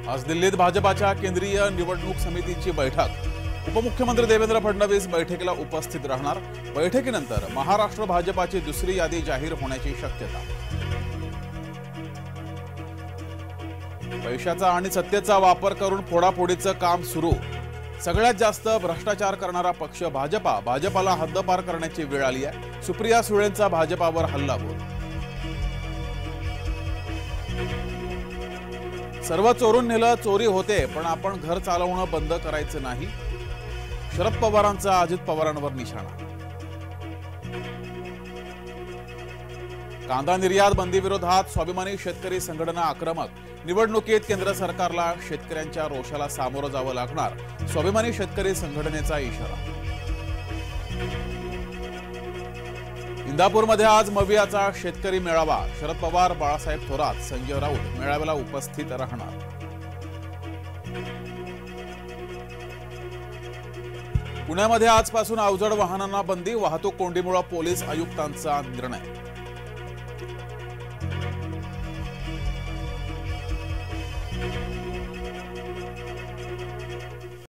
आज दिल्लीत भाजपाच्या केंद्रीय निवडणूक समितीची बैठक। उपमुख्यमंत्री देवेंद्र फडणवीस बैठकीला उपस्थित राहणार। बैठकीनंतर महाराष्ट्र भाजपाची दुसरी यादी जाहीर होण्याची शक्यता। पैशाचा आणि सत्तेचा वापर करून फोडाफोडीचं काम सुरू। सगळ्यात जास्त भ्रष्टाचार करणारा पक्ष भाजपा। भाजपाला हद्दपार करण्याची वेळ आली आहे। सुप्रिया सुळेंचा भाजपावर हल्लाबोल। सर्व चोरून नेलं, चोरी होते, पण आपण घर चालवणं बंद करायचं नाही। शरद पवारांचा अजित पवारांवर निशाणा। कांदा निर्यात बंदी विरोधात स्वाभिमानी शेतकरी संघटना आक्रमक। निवडणुकीत केंद्र सरकारला शेतकऱ्यांच्या रोषाला सामोरं जावं लागणार। स्वाभिमानी शेतकरी संघटनेचा इशारा। इंदापूरमध्ये आज मवियाचा शेतकरी मेळावा। शरद पवार, बाळासाहेब थोरात, संजय राऊत मेळाव्याला उपस्थित राहणार। पुण्यामध्ये आजपासून अवजड वाहनांना बंदी। वाहतूक कोंडीमुळे पोलीस आयुक्तांचा निर्णय।